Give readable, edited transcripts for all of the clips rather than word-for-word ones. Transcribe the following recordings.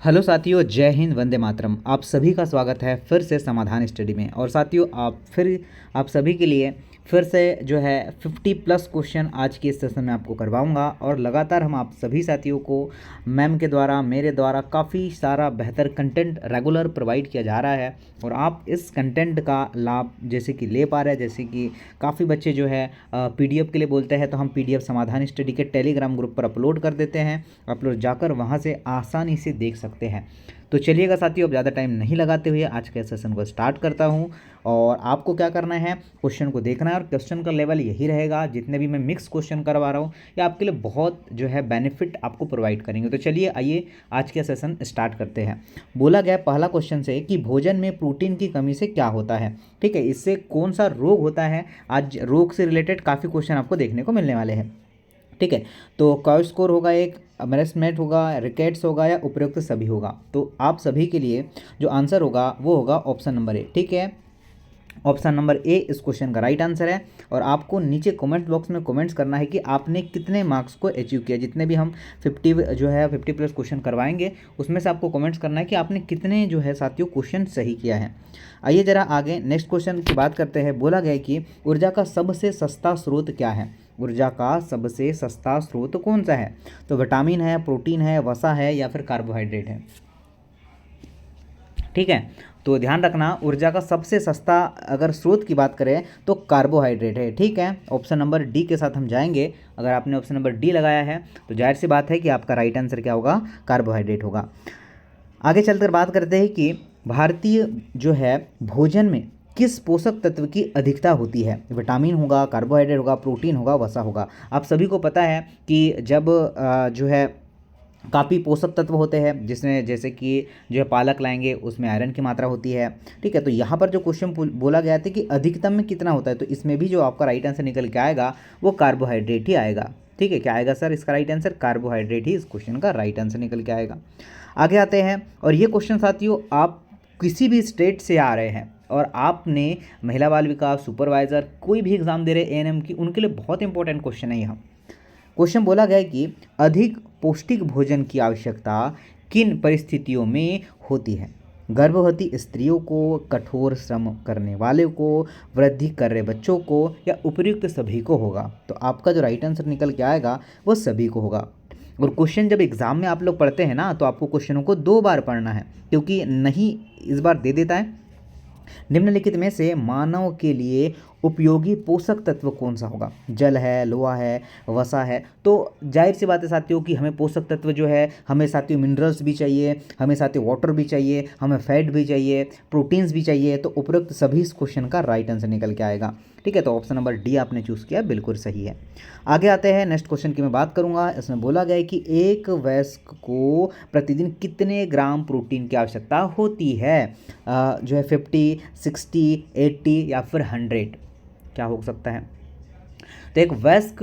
Hello साथियों, जय हिंद, वंदे मातरम। आप सभी का स्वागत है फिर से समाधान स्टडी में। और साथियों, आप सभी के लिए फिर से जो है 50+ क्वेश्चन आज के इस सेशन में आपको करवाऊंगा। और लगातार हम आप सभी साथियों को मैम के द्वारा, मेरे द्वारा काफ़ी सारा बेहतर कंटेंट रेगुलर प्रोवाइड किया जा रहा है। और आप इस कंटेंट का लाभ जैसे कि ले पा रहे हैं, जैसे कि काफ़ी बच्चे जो है PDF के लिए बोलते हैं, तो हम PDF समाधान स्टडी के टेलीग्राम ग्रुप पर अपलोड कर देते हैं। आप लोग जाकर वहाँ से आसानी से देख सकते हैं। तो चलिएगा साथियों, अब ज़्यादा टाइम नहीं लगाते हुए आज के सेशन को स्टार्ट करता हूँ। और आपको क्या करना है, क्वेश्चन को देखना है। और क्वेश्चन का लेवल यही रहेगा, जितने भी मैं मिक्स क्वेश्चन करवा रहा हूँ ये आपके लिए बहुत जो है बेनिफिट आपको प्रोवाइड करेंगे। तो चलिए आइए आज के सेशन स्टार्ट करते हैं। बोला गया पहला क्वेश्चन से कि भोजन में प्रोटीन की कमी से क्या होता है। ठीक है, इससे कौन सा रोग होता है। आज रोग से रिलेटेड काफ़ी क्वेश्चन आपको देखने को मिलने वाले हैं। ठीक है, तो क्यू स्कोर होगा, एक अमरेसमेंट होगा, रिकेट्स होगा या उपयुक्त सभी होगा। तो आप सभी के लिए जो आंसर होगा वो होगा ऑप्शन नंबर ए। ठीक है, ऑप्शन नंबर ए इस क्वेश्चन का राइट आंसर है। और आपको नीचे कमेंट बॉक्स में कमेंट्स करना है कि आपने कितने मार्क्स को अचीव किया। जितने भी हम 50+ क्वेश्चन करवाएंगे उसमें से आपको कमेंट्स करना है कि आपने कितने जो है साथियों क्वेश्चन सही किया है। आइए जरा आगे नेक्स्ट क्वेश्चन की बात करते हैं। बोला गया कि ऊर्जा का सबसे सस्ता स्रोत क्या है। ऊर्जा का सबसे सस्ता स्रोत कौन सा है। तो विटामिन है, प्रोटीन है, वसा है या फिर कार्बोहाइड्रेट है। ठीक है, तो ध्यान रखना, ऊर्जा का सबसे सस्ता अगर स्रोत की बात करें तो कार्बोहाइड्रेट है। ठीक है, ऑप्शन नंबर डी के साथ हम जाएंगे। अगर आपने ऑप्शन नंबर डी लगाया है तो जाहिर सी बात है कि आपका राइट आंसर क्या होगा, कार्बोहाइड्रेट होगा। आगे चलकर बात करते हैं कि भारतीय जो है भोजन में किस पोषक तत्व की अधिकता होती है। विटामिन होगा, कार्बोहाइड्रेट होगा, प्रोटीन होगा, वसा होगा। आप सभी को पता है कि जब जो है काफ़ी पोषक तत्व होते हैं, जिसमें जैसे कि जो है पालक लाएंगे उसमें आयरन की मात्रा होती है। ठीक है, तो यहाँ पर जो क्वेश्चन बोला गया था कि अधिकतम में कितना होता है, तो इसमें भी जो आपका राइट आंसर निकल के आएगा वो कार्बोहाइड्रेट ही आएगा। ठीक है, क्या आएगा सर इसका राइट आंसर, कार्बोहाइड्रेट ही इस क्वेश्चन का राइट आंसर निकल के आएगा। आगे आते हैं, और ये क्वेश्चन साथियों आप किसी भी स्टेट से आ रहे हैं और आपने महिला बाल विकास सुपरवाइज़र कोई भी एग्ज़ाम दे रहे ANM की, उनके लिए बहुत इंपॉर्टेंट क्वेश्चन है। यहाँ क्वेश्चन बोला गया है कि अधिक पौष्टिक भोजन की आवश्यकता किन परिस्थितियों में होती है। गर्भवती स्त्रियों को, कठोर श्रम करने वाले को, वृद्धि कर रहे बच्चों को या उपयुक्त सभी को होगा। तो आपका जो राइट आंसर निकल के आएगा वो सभी को होगा। और क्वेश्चन जब एग्ज़ाम में आप लोग पढ़ते हैं ना, तो आपको क्वेश्चनों को 2 बार पढ़ना है, क्योंकि नहीं इस बार दे देता है। निम्नलिखित में से मानव के लिए उपयोगी पोषक तत्व कौन सा होगा। जल है, लोहा है, वसा है। तो जाहिर सी बात है साथियों कि हमें पोषक तत्व जो है, हमें साथियों मिनरल्स भी चाहिए, हमें साथियों वाटर भी चाहिए, हमें फैट भी चाहिए, प्रोटीन्स भी चाहिए। तो उपरोक्त सभी इस क्वेश्चन का राइट आंसर निकल के आएगा। ठीक है, तो ऑप्शन नंबर डी आपने चूज़ किया, बिल्कुल सही है। आगे आते हैं, नेक्स्ट क्वेश्चन की मैं बात करूंगा। इसमें बोला गया है कि एक वयस्क को प्रतिदिन कितने ग्राम प्रोटीन की आवश्यकता होती है। जो है 50, 60, 80 या फिर 100, क्या हो सकता है। तो एक वयस्क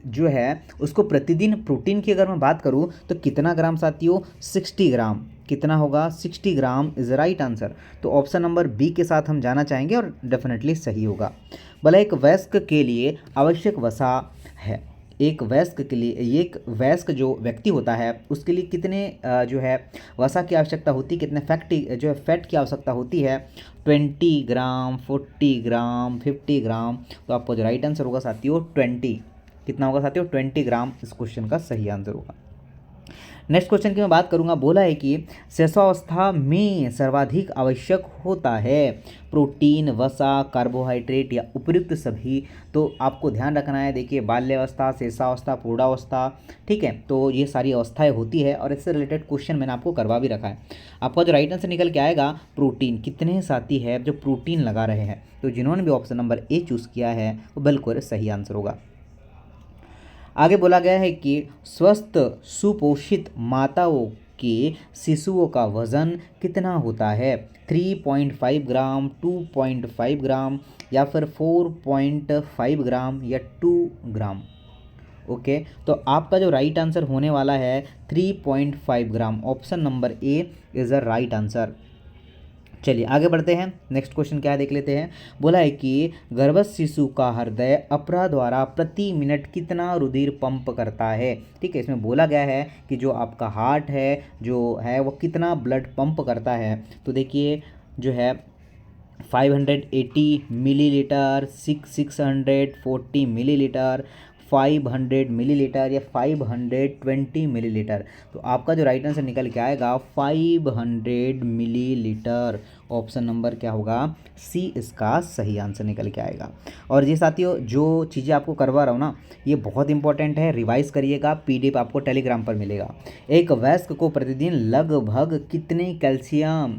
जो है उसको प्रतिदिन प्रोटीन की अगर मैं बात करूं तो कितना ग्राम साथियों, 60 ग्राम। कितना होगा, 60 ग्राम इज राइट आंसर। तो ऑप्शन नंबर बी के साथ हम जाना चाहेंगे और डेफिनेटली सही होगा। भला एक वयस्क के लिए आवश्यक वसा है। एक वयस्क के लिए, एक वयस्क जो व्यक्ति होता है उसके लिए कितने जो है वसा की आवश्यकता होती है, कितने जो है फैट की आवश्यकता होती है। 20 ग्राम, 40 ग्राम, 50 ग्राम। तो आपको जो राइट आंसर होगा साथियों 20। कितना होगा साथियों, 20 ग्राम इस क्वेश्चन का सही आंसर होगा। नेक्स्ट क्वेश्चन की मैं बात करूंगा। बोला है कि शैशवावस्था में सर्वाधिक आवश्यक होता है प्रोटीन, वसा, कार्बोहाइड्रेट या उपयुक्त सभी। तो आपको ध्यान रखना है, देखिए बाल्यावस्था, शैशवावस्था, प्रौढ़ावस्था। ठीक है, तो ये सारी अवस्थाएं होती है और इससे रिलेटेड क्वेश्चन मैंने आपको करवा भी रखा है। आपका जो राइट आंसर निकल के आएगा प्रोटीन। कितने साथी है जो प्रोटीन लगा रहे हैं। तो जिन्होंने भी ऑप्शन नंबर ए चूज़ किया है वो बिल्कुल सही आंसर होगा। आगे बोला गया है कि स्वस्थ सुपोषित माताओं के शिशुओं का वजन कितना होता है। 3.5 ग्राम, 2.5 ग्राम या फिर 4.5 ग्राम या 2 ग्राम। ओके, तो आपका जो राइट आंसर होने वाला है 3.5 gram. Option number A is a right answer. चलिए आगे बढ़ते हैं। नेक्स्ट क्वेश्चन क्या है देख लेते हैं। बोला है कि गर्भस्थ शिशु का हृदय अपरा द्वारा प्रति मिनट कितना रुधिर पंप करता है। ठीक है, इसमें बोला गया है कि जो आपका हार्ट है जो है वो कितना ब्लड पंप करता है। तो देखिए जो है 580 मिलीलीटर, 640 मिलीलीटर, 500 मिलीलीटर या 520 मिलीलीटर। तो आपका जो राइट आंसर निकल के आएगा 500 मिलीलीटर। ऑप्शन नंबर क्या होगा, सी इसका सही आंसर निकल के आएगा। और ये साथियों जो चीज़ें आपको करवा रहा हूँ ना, ये बहुत इंपॉर्टेंट है, रिवाइज करिएगा। पीडीएफ आपको टेलीग्राम पर मिलेगा। एक वयस्क को प्रतिदिन लगभग कितने कैल्शियम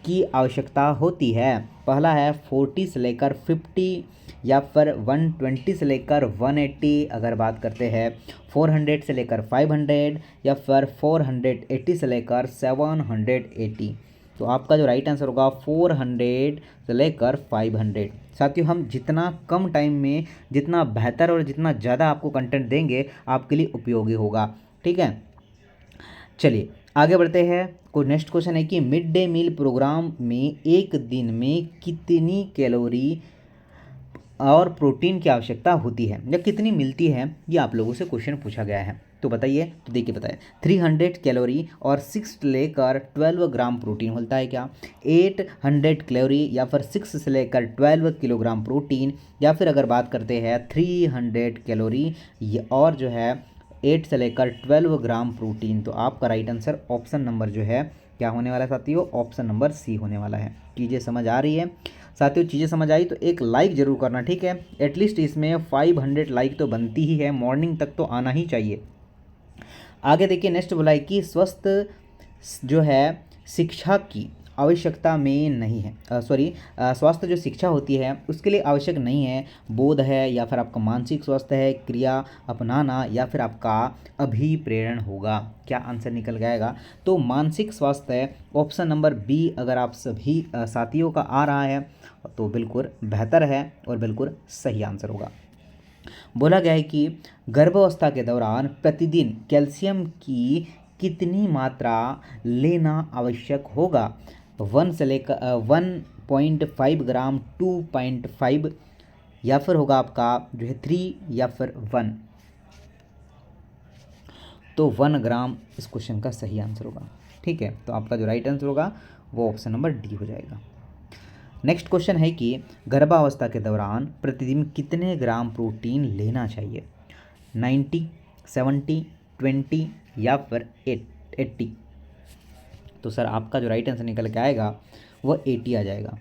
की आवश्यकता होती है। पहला है 40 से लेकर 50 या फिर 120 से लेकर 180, अगर बात करते हैं 400 से लेकर 500 या फिर 480 से लेकर 780। तो आपका जो राइट आंसर होगा 400 से लेकर 500। साथियों हम जितना कम टाइम में जितना बेहतर और जितना ज़्यादा आपको कंटेंट देंगे आपके लिए उपयोगी होगा। ठीक है, चलिए आगे बढ़ते हैं। कोई नेक्स्ट क्वेश्चन है कि मिड डे मील प्रोग्राम में एक दिन में कितनी कैलोरी और प्रोटीन की आवश्यकता होती है या कितनी मिलती है, ये आप लोगों से क्वेश्चन पूछा गया है। तो बताइए, तो देखिए बताइए 300 कैलोरी और 6 लेकर 12 ग्राम प्रोटीन होता है क्या, 800 कैलोरी या फिर 6 से लेकर 12 किलोग्राम प्रोटीन, या फिर अगर बात करते हैं 300 कैलोरी और जो है 8 से लेकर 12 ग्राम प्रोटीन। तो आपका राइट आंसर ऑप्शन नंबर जो है क्या होने वाला है साथियों, ऑप्शन नंबर सी होने वाला है। चीज़ें समझ आ रही है साथियों, चीज़ें समझ आई तो एक लाइक ज़रूर करना। ठीक है, एटलीस्ट इसमें 500 लाइक तो बनती ही है, मॉर्निंग तक तो आना ही चाहिए। आगे देखिए नेक्स्ट बोला है कि स्वस्थ जो है शिक्षा की आवश्यकता में नहीं है, स्वास्थ्य जो शिक्षा होती है उसके लिए आवश्यक नहीं है। बोध है या फिर आपका मानसिक स्वास्थ्य है, क्रिया अपनाना या फिर आपका अभिप्रेरण होगा। क्या आंसर निकल जाएगा, तो मानसिक स्वास्थ्य है। ऑप्शन नंबर बी अगर आप सभी साथियों का आ रहा है तो बिल्कुल बेहतर है और बिल्कुल सही आंसर होगा। बोला गया है कि गर्भावस्था के दौरान प्रतिदिन कैल्शियम की कितनी मात्रा लेना आवश्यक होगा, 1 से लेकर 1.5 ग्राम, 2.5 या फिर होगा आपका जो है 3 या फिर 1। तो 1 ग्राम इस क्वेश्चन का सही आंसर होगा। ठीक है, तो आपका जो राइट आंसर होगा वो ऑप्शन नंबर डी हो जाएगा। नेक्स्ट क्वेश्चन है कि गर्भावस्था के दौरान प्रतिदिन कितने ग्राम प्रोटीन लेना चाहिए, 90, 70, 20 या फिर 80। तो सर आपका जो राइट आंसर निकल के आएगा वो 80 आ जाएगा।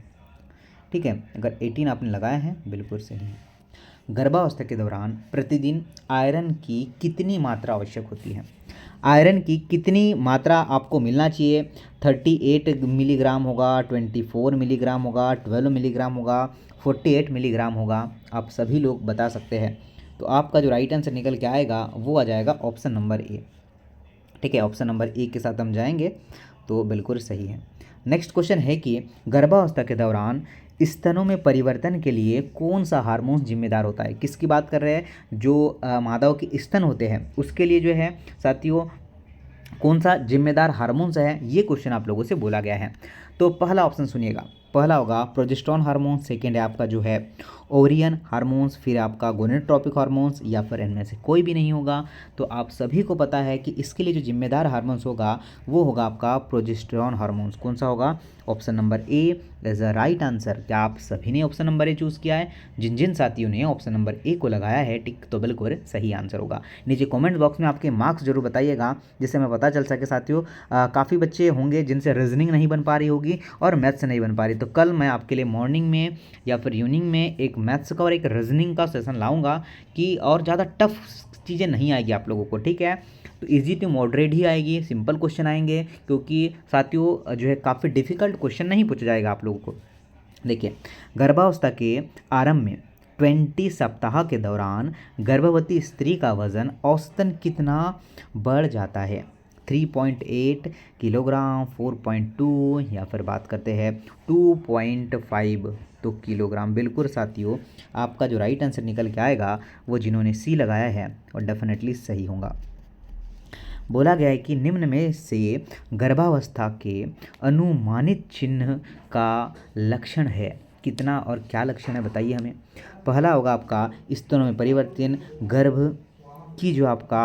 ठीक है, अगर 18 आपने लगाया है बिल्कुल सही है। गर्भावस्था के दौरान प्रतिदिन आयरन की कितनी मात्रा आवश्यक होती है, आयरन की कितनी मात्रा आपको मिलना चाहिए, 38 मिलीग्राम होगा, 24 मिलीग्राम होगा, 12 मिलीग्राम होगा, 48 मिलीग्राम होगा। आप सभी लोग बता सकते हैं। तो आपका जो राइट आंसर निकल के आएगा वो आ जाएगा ऑप्शन नंबर ए। ठीक है, ऑप्शन नंबर ए के साथ हम जाएंगे तो बिल्कुल सही है। नेक्स्ट क्वेश्चन है कि गर्भावस्था के दौरान स्तनों में परिवर्तन के लिए कौन सा हार्मोन जिम्मेदार होता है। किसकी बात कर रहे हैं, जो मादाओं के स्तन होते हैं उसके लिए जो है साथियों कौन सा जिम्मेदार हार्मोन्स है, ये क्वेश्चन आप लोगों से बोला गया है। तो पहला ऑप्शन सुनिएगा, पहला होगा प्रोजेस्टेरोन हार्मोन, सेकेंड है आपका जो है ओवरियन हार्मोन्स, फिर आपका गोनेटोट्रोपिक हार्मोन्स, या फिर इनमें से कोई भी नहीं होगा। तो आप सभी को पता है कि इसके लिए जो जिम्मेदार हार्मोन्स होगा वो होगा आपका प्रोजेस्टेरोन हार्मोन्स। कौन सा होगा, option number A is the right answer. क्या आप सभी ने ऑप्शन नंबर ए चूज़ किया है, जिन जिन साथियों ने ऑप्शन नंबर ए को लगाया है टिक, तो बिल्कुल सही आंसर होगा। नीचे कमेंट बॉक्स में आपके मार्क्स जरूर बताइएगा जिससे हमें पता चल सके। साथियों काफ़ी बच्चे होंगे जिनसे रीजनिंग नहीं बन पा रही होगी और मैथ्स नहीं बन पा रही, तो कल मैं आपके लिए मॉर्निंग में या फिर इवनिंग में एक मैथ्स का और एक रीजनिंग का सेशन लाऊंगा कि और ज़्यादा टफ चीज़ें नहीं आएगी आप लोगों को। ठीक है, तो इजी टू मॉडरेट ही आएगी, सिंपल क्वेश्चन आएंगे, क्योंकि साथियों जो है काफ़ी डिफिकल्ट क्वेश्चन नहीं पूछा जाएगा आप लोगों को। देखिए गर्भावस्था के आरंभ में 20 सप्ताह के दौरान गर्भवती स्त्री का वजन औसतन कितना बढ़ जाता है, 3.8 किलोग्राम, 4.2 या फिर बात करते हैं 2.5 तो किलोग्राम। बिल्कुल साथियों आपका जो राइट आंसर निकल के आएगा वो जिन्होंने सी लगाया है और डेफिनेटली सही होगा। बोला गया है कि निम्न में से गर्भावस्था के अनुमानित चिन्ह का लक्षण है, कितना और क्या लक्षण है बताइए हमें। पहला होगा आपका स्तनों में परिवर्तन, गर्भ की जो आपका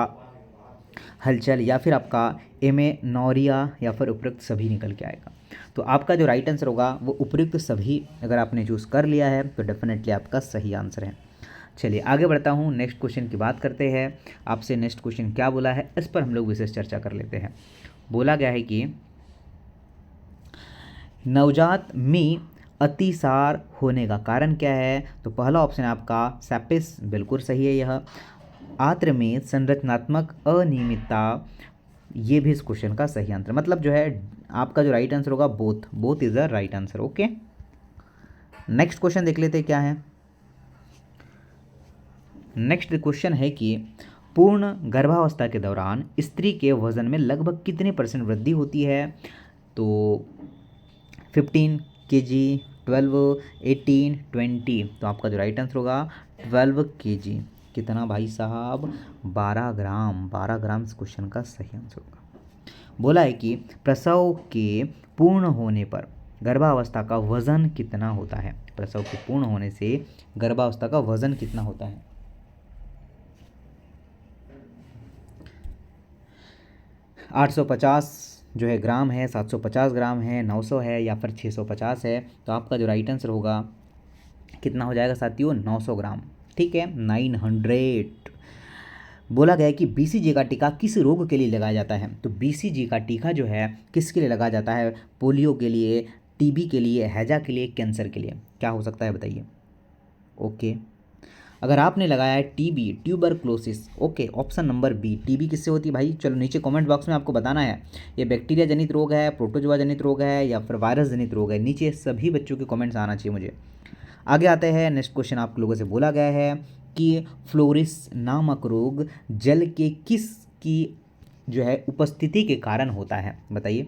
हलचल, या फिर आपका एमेनोरिया, या फिर उपयुक्त सभी निकल के आएगा। तो आपका जो राइट आंसर होगा वो उपयुक्त सभी अगर आपने चूज़ कर लिया है तो डेफिनेटली आपका सही आंसर है। चलिए आगे बढ़ता हूँ, नेक्स्ट क्वेश्चन की बात करते हैं। आपसे नेक्स्ट क्वेश्चन क्या बोला है इस पर हम लोग विशेष चर्चा कर लेते हैं। बोला गया है कि नवजात में अतिसार होने का कारण क्या है। तो पहला ऑप्शन है आपका सेप्सिस, बिल्कुल सही है यह। आंत्र में संरचनात्मक अनियमितता, ये भी इस क्वेश्चन का सही आंसर, मतलब जो है आपका जो राइट आंसर होगा both, both is the right answer. Okay, next question देख लेते हैं क्या है। नेक्स्ट क्वेश्चन है कि पूर्ण गर्भावस्था के दौरान स्त्री के वजन में लगभग कितने % वृद्धि होती है। तो 15 kg, 12, 18, 20। तो आपका जो राइट आंसर होगा 12 kg। कितना भाई साहब, 12 ग्राम। 12 ग्राम इस क्वेश्चन का सही आंसर होगा। बोला है कि प्रसव के पूर्ण होने पर गर्भावस्था का वजन कितना होता है। प्रसव के पूर्ण होने से गर्भावस्था का वजन कितना होता है। 850 जो है ग्राम है, 750 ग्राम है, 900 है, या फिर 650 है। तो आपका जो राइट आंसर होगा कितना हो जाएगा साथियों, 900 ग्राम। ठीक है, 900। बोला गया है कि BCG का टीका किस रोग के लिए लगाया जाता है। तो BCG का टीका जो है किसके लिए लगाया जाता है। पोलियो के लिए, TB के लिए, हैजा के लिए, कैंसर के लिए, क्या हो सकता है बताइए। ओके, अगर आपने लगाया है TB, tuberculosis, okay, option number B, TB किससे होती है भाई। चलो नीचे कमेंट बॉक्स में आपको बताना है ये बैक्टीरिया जनित रोग है, प्रोटोजोआ जनित रोग है, या फिर वायरस जनित रोग है। नीचे सभी बच्चों के कमेंट्स आना चाहिए मुझे। आगे आते हैं, नेक्स्ट क्वेश्चन आप लोगों से बोला गया है कि फ्लोरिस नामक रोग जल के किस की जो है उपस्थिति के कारण होता है बताइए।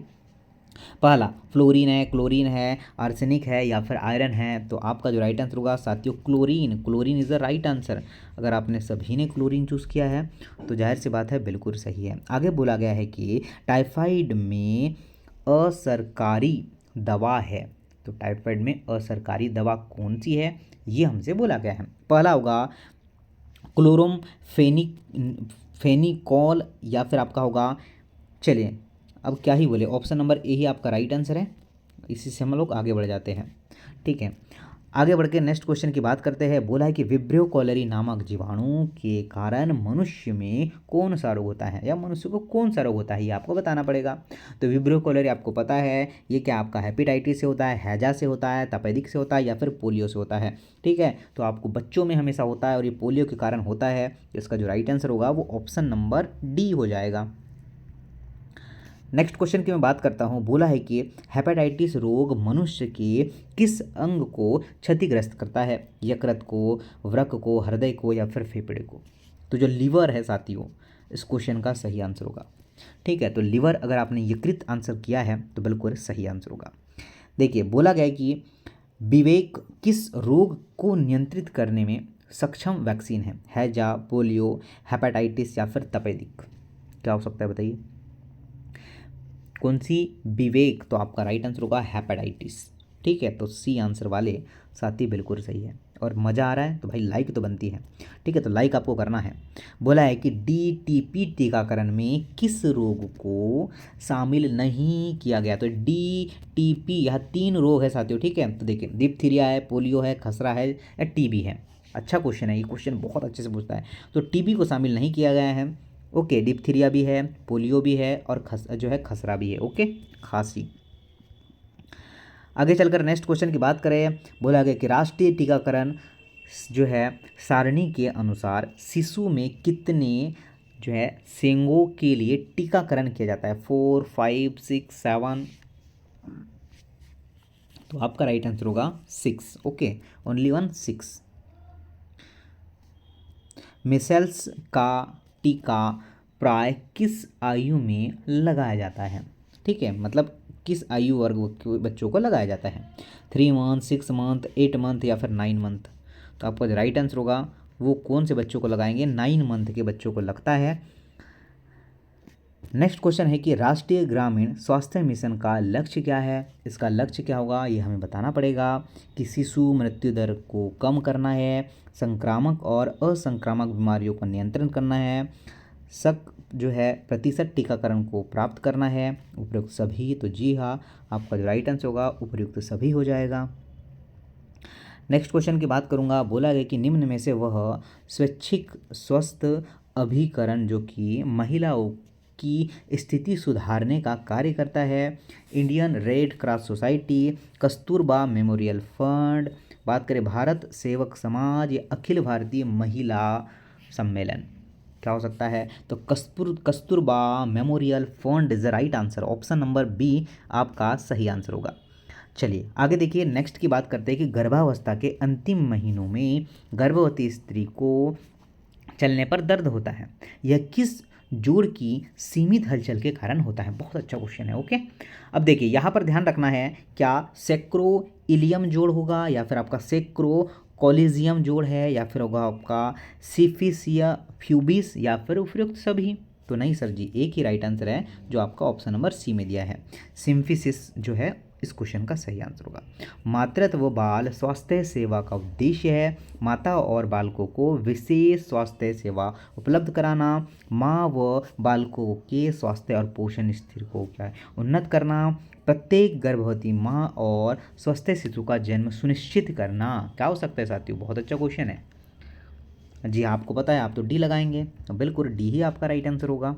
पहला फ्लोरीन है, क्लोरीन है, आर्सेनिक है, या फिर आयरन है। तो आपका जो राइट आंसर होगा साथियों chlorine. Chlorine is the right answer. अगर आपने सभी ने क्लोरीन चूज़ किया है तो जाहिर सी बात है बिल्कुल सही है। आगे बोला गया है कि टाइफाइड में असरकारी दवा है। तो टाइफाइड में असरकारी दवा कौन सी है ये हमसे बोला गया है। पहला होगा क्लोरोम फेनिकॉल, या फिर आपका होगा, चलिए अब क्या ही बोले, ऑप्शन नंबर ए ही आपका राइट आंसर है। इसी से हम लोग आगे बढ़ जाते हैं। ठीक है, आगे बढ़ के नेक्स्ट क्वेश्चन की बात करते हैं। बोला है कि विब्रियो कॉलेरी नामक जीवाणु के कारण मनुष्य में कौन सा रोग होता है, या मनुष्य को कौन सा रोग होता है ये आपको बताना पड़ेगा। तो विब्रियो कॉलेरी आपको पता है ये क्या आपका हेपेटाइटिस से होता है, हैजा से होता है, तपेदिक से होता है, या फिर पोलियो से होता है। ठीक है, तो आपको बच्चों में हमेशा होता है और ये पोलियो के कारण होता है। इसका जो राइट आंसर होगा वो ऑप्शन नंबर डी हो जाएगा। नेक्स्ट क्वेश्चन की मैं बात करता हूँ। बोला है कि हेपेटाइटिस रोग मनुष्य के किस अंग को क्षतिग्रस्त करता है। यकृत को, वृक्क को, हृदय को, या फिर फेफड़े को। तो जो लीवर है साथियों इस क्वेश्चन का सही आंसर होगा। ठीक है, तो लीवर अगर आपने यकृत आंसर किया है तो बिल्कुल सही आंसर होगा। देखिए बोला गया है कि विवेक किस रोग को नियंत्रित करने में सक्षम वैक्सीन है। हैजा, पोलियो, हेपेटाइटिस, या फिर तपेदिक, क्या हो सकता है बताइए कौन सी। विवेक, तो आपका राइट आंसर होगा हेपेटाइटिस। ठीक है, तो सी आंसर वाले साथी बिल्कुल सही है। और मज़ा आ रहा है तो भाई लाइक तो बनती है। ठीक है, तो लाइक आपको करना है। बोला है कि DTP टीकाकरण में किस रोग को शामिल नहीं किया गया। तो DTP यह 3 रोग है साथियों। ठीक है, तो देखिए डिप्थीरिया है, पोलियो है, खसरा है, या TB है। अच्छा क्वेश्चन है, ये क्वेश्चन बहुत अच्छे से पूछता है। तो TB को शामिल नहीं किया गया है। ओके, डिप्थीरिया भी है, पोलियो भी है, और जो है खसरा भी है। ओके, खांसी। आगे चलकर नेक्स्ट क्वेश्चन की बात करें। बोला गया कि राष्ट्रीय टीकाकरण जो है सारणी के अनुसार शिशु में कितने जो है सेंगों के लिए टीकाकरण किया जाता है। 4, 5, 6, 7। तो आपका राइट आंसर होगा 6। Okay, only 1, 6। मिसेल्स का टीका प्राय किस आयु में लगाया जाता है। ठीक है, मतलब किस आयु वर्ग के बच्चों को लगाया जाता है। 3 मंथ, 6 मंथ, 8 मंथ, या फिर 9 मंथ। तो आपका जो राइट आंसर होगा वो कौन से बच्चों को लगाएंगे, 9 मंथ के बच्चों को लगता है। नेक्स्ट क्वेश्चन है कि राष्ट्रीय ग्रामीण स्वास्थ्य मिशन का लक्ष्य क्या है। इसका लक्ष्य क्या होगा ये हमें बताना पड़ेगा। कि शिशु मृत्यु दर को कम करना है, संक्रामक और असंक्रामक बीमारियों पर नियंत्रण करना है, जो है प्रतिशत टीकाकरण को प्राप्त करना है, उपयुक्त सभी। तो जी हाँ, आपका जो राइट आंसर होगा उपयुक्त सभी हो जाएगा। नेक्स्ट क्वेश्चन की बात करूंगा। बोला गया कि निम्न में से वह स्वैच्छिक स्वास्थ्य अभिकरण जो कि महिलाओं की स्थिति सुधारने का कार्य करता है। Indian red cross society, Kasturba memorial fund, बात करें भारत सेवक समाज या अखिल भारतीय महिला सम्मेलन, क्या हो सकता है। तो Kasturba memorial fund is the right answer. Option number B आपका सही आंसर होगा। चलिए आगे देखिए, नेक्स्ट की बात करते हैं कि गर्भावस्था के अंतिम महीनों में गर्भवती स्त्री को चलने पर दर्द होता है, यह किस जोड़ की सीमित हलचल के कारण होता है। बहुत अच्छा क्वेश्चन है। ओके, अब देखिए यहाँ पर ध्यान रखना है, क्या सेक्रो इलियम जोड़ होगा या फिर आपका सेक्रो कॉलेजियम जोड़ है या फिर होगा आपका सिफिसिया फ्यूबिस या फिर उपयुक्त सभी। तो नहीं सर जी, एक ही राइट आंसर है जो आपका ऑप्शन नंबर सी में दिया है, सिम्फिसिस जो है इस क्वेश्चन का सही आंसर होगा। मातृत्व बाल स्वास्थ्य सेवा का उद्देश्य है माता और बालकों को विशेष स्वास्थ्य सेवा उपलब्ध कराना, माँ व बालकों के स्वास्थ्य और पोषण स्थिति को क्या है उन्नत करना, प्रत्येक गर्भवती माँ और स्वस्थ शिशु का जन्म सुनिश्चित करना। क्या हो सकता है साथियों, बहुत अच्छा क्वेश्चन है। जी आपको पता है, आप तो डी लगाएंगे, तो बिल्कुल डी ही आपका राइट आंसर होगा।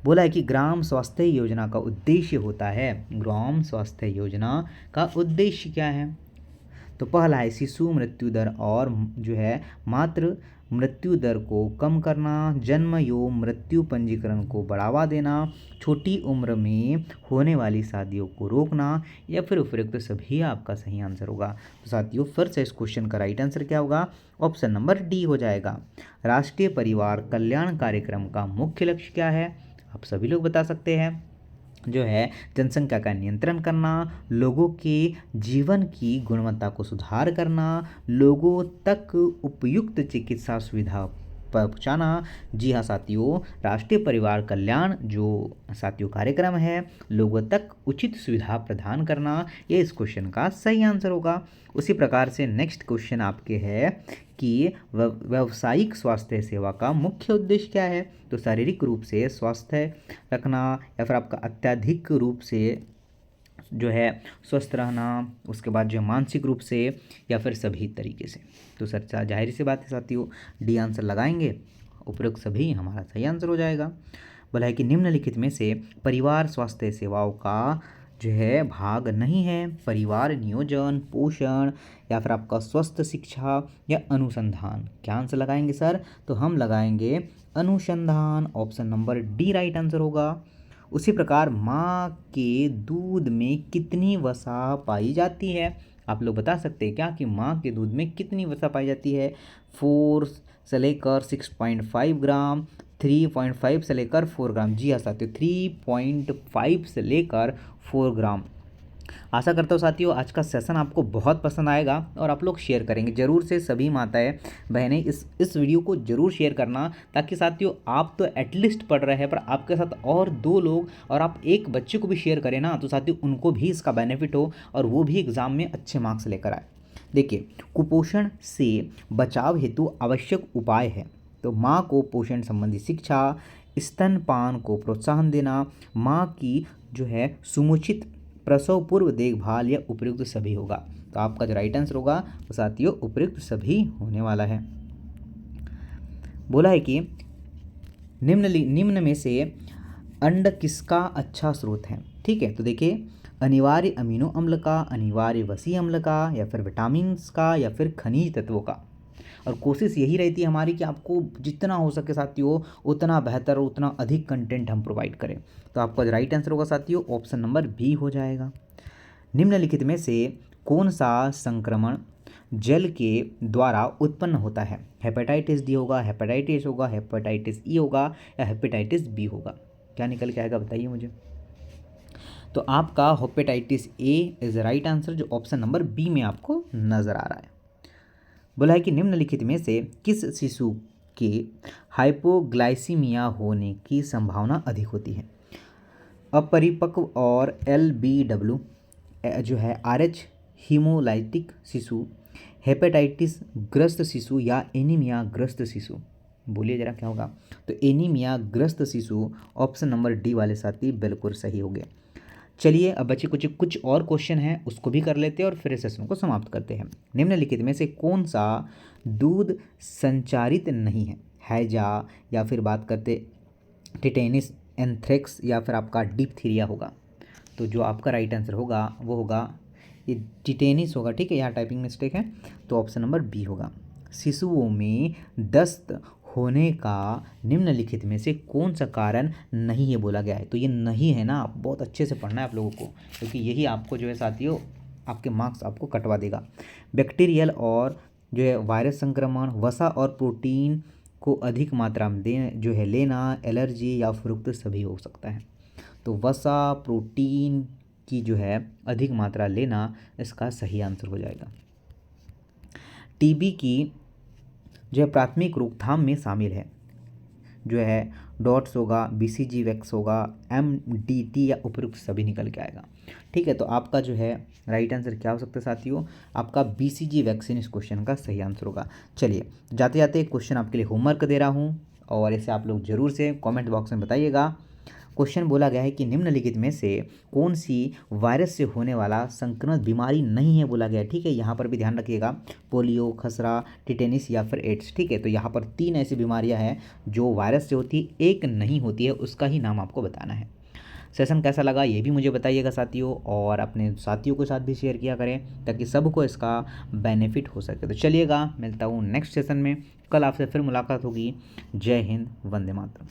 बोला है कि ग्राम स्वास्थ्य योजना का उद्देश्य होता है, ग्राम स्वास्थ्य योजना का उद्देश्य क्या है। तो पहला है शिशु मृत्यु दर और जो है मातृ मृत्यु दर को कम करना, जन्म एवं मृत्यु पंजीकरण को बढ़ावा देना, छोटी उम्र में होने वाली शादियों को रोकना या फिर उपयुक्त सभी आपका सही आंसर होगा। तो साथियों फिर से इस क्वेश्चन का राइट आंसर क्या होगा, ऑप्शन नंबर डी हो जाएगा। राष्ट्रीय परिवार कल्याण कार्यक्रम का मुख्य लक्ष्य क्या है, आप सभी लोग बता सकते हैं। जो है जनसंख्या का नियंत्रण करना, लोगों के जीवन की गुणवत्ता को सुधार करना, लोगों तक उपयुक्त चिकित्सा सुविधा पहुँचाना। जी हाँ साथियों, राष्ट्रीय परिवार कल्याण जो साथियों कार्यक्रम है लोगों तक उचित सुविधा प्रदान करना, ये इस क्वेश्चन का सही आंसर होगा। उसी प्रकार से नेक्स्ट क्वेश्चन आपके है कि व्यावसायिक स्वास्थ्य सेवा का मुख्य उद्देश्य क्या है। तो शारीरिक रूप से स्वस्थ रखना या फिर आपका अत्यधिक रूप से जो है स्वस्थ रहना, उसके बाद जो मानसिक रूप से या फिर सभी तरीके से। तो सर जाहिर सी बात है साथियों, डी आंसर लगाएंगे, उपयुक्त सभी हमारा सही आंसर हो जाएगा। बोला है कि निम्नलिखित में से परिवार स्वास्थ्य सेवाओं का जो है भाग नहीं है, परिवार नियोजन, पोषण या फिर आपका स्वस्थ शिक्षा या अनुसंधान। क्या आंसर लगाएंगे सर, तो हम लगाएंगे अनुसंधान, option number D right answer होगा। उसी प्रकार माँ के दूध में कितनी वसा पाई जाती है, आप लोग बता सकते हैं क्या कि माँ के दूध में कितनी वसा पाई जाती है। 4 से लेकर 6.5 ग्राम, 3.5 से लेकर 4 ग्राम। जी हाँ साथियों, 3.5 से लेकर 4 ग्राम। आशा करता हूँ साथियों आज का सेशन आपको बहुत पसंद आएगा और आप लोग शेयर करेंगे ज़रूर से। सभी माताएं बहनें इस वीडियो को ज़रूर शेयर करना, ताकि साथियों आप तो एटलीस्ट पढ़ रहे हैं पर आपके साथ और 2 लोग और आप एक बच्चे को भी शेयर करें ना, तो साथियों उनको भी इसका बेनिफिट हो और वो भी एग्ज़ाम में अच्छे मार्क्स लेकर आए। देखिए, कुपोषण से बचाव हेतु आवश्यक उपाय है। तो माँ को पोषण संबंधी शिक्षा, स्तनपान को प्रोत्साहन देना, माँ की जो है समुचित प्रसव पूर्व देखभाल या उपयुक्त सभी होगा। तो आपका जो राइट आंसर होगा वो साथियों उपयुक्त सभी होने वाला है। बोला है कि निम्न में से अंड किसका अच्छा स्रोत है। ठीक है, तो देखिए अनिवार्य अमीनो अम्ल का, अनिवार्य वसी अम्ल का या फिर विटामिन का या फिर खनिज तत्वों का। और कोशिश यही रहती है हमारी कि आपको जितना हो सके साथियों उतना बेहतर, उतना अधिक कंटेंट हम प्रोवाइड करें। तो आपका जो राइट आंसर होगा साथियों ऑप्शन नंबर बी हो जाएगा। निम्नलिखित में से कौन सा संक्रमण जल के द्वारा उत्पन्न होता है। हेपेटाइटिस डी होगा, हेपेटाइटिस होगा, हेपेटाइटिस ई होगा या हेपेटाइटिस बी होगा। क्या निकल के आएगा बताइए मुझे। तो आपका hepatitis A is right answer, जो ऑप्शन नंबर बी में आपको नजर आ रहा है। बोला है कि निम्नलिखित में से किस शिशु के हाइपोग्लाइसीमिया होने की संभावना अधिक होती है? अपरिपक्व और LBW जो है RH हीमोलाइटिक शिशु, हेपेटाइटिस ग्रस्त शिशु या एनीमिया ग्रस्त शिशु? बोलिए जरा क्या होगा? तो एनीमिया ग्रस्त शिशु ऑप्शन नंबर डी वाले साथी बिल्कुल सही हो गया। चलिए अब बच्चे कुछ और क्वेश्चन हैं उसको भी कर लेते हैं और फिर इस सेशन को समाप्त करते हैं। निम्नलिखित में से कौन सा दूध संचारित नहीं है? हैजा, या फिर बात करते टिटेनिस, एंथ्रेक्स, या फिर आपका डिप्थीरिया होगा। तो जो आपका राइट आंसर होगा वो होगा ये टिटेनिस होगा। ठीक है, यहाँ टाइपिंग मिस्टेक है, तो ऑप्शन नंबर बी होगा। शिशुओं में दस्त होने का निम्नलिखित में से कौन सा कारण नहीं है बोला गया है? तो ये नहीं है ना, आप बहुत अच्छे से पढ़ना है आप लोगों को, क्योंकि यही आपको जो है साथियों आपके मार्क्स आपको कटवा देगा। बैक्टीरियल और जो है वायरस संक्रमण, वसा और प्रोटीन को अधिक मात्रा में जो है लेना, एलर्जी या उपरोक्त सभी हो सकता है। तो वसा प्रोटीन की जो है अधिक मात्रा लेना इसका सही आंसर हो जाएगा। टीबी की जो है प्राथमिक रोकथाम में शामिल है जो है डॉट्स होगा, BCG वैक्स होगा, MDT या उपयुक्त सभी निकल के आएगा। ठीक है, तो आपका जो है राइट आंसर क्या हो सकता है साथियों? आपका BCG वैक्सीन इस क्वेश्चन का सही आंसर होगा। चलिए जाते जाते क्वेश्चन आपके लिए होमवर्क दे रहा हूँ और इसे आप लोग जरूर से कमेंट बॉक्स में बताइएगा। क्वेश्चन बोला गया है कि निम्नलिखित में से कौन सी वायरस से होने वाला संक्रमण बीमारी नहीं है बोला गया है। ठीक है, यहाँ पर भी ध्यान रखिएगा, पोलियो, खसरा, टिटेनिस या फिर एड्स। ठीक है, तो यहाँ पर 3 ऐसी बीमारियाँ हैं जो वायरस से होती है, एक नहीं होती है, उसका ही नाम आपको बताना है। सेशन कैसा लगा ये भी मुझे बताइएगा साथियों, और अपने साथियों के साथ भी शेयर किया करें ताकि सबको इसका बेनिफिट हो सके। तो चलिएगा, मिलता हूँ नेक्स्ट सेशन में, कल आपसे फिर मुलाकात होगी। जय हिंद, वंदे मातरम।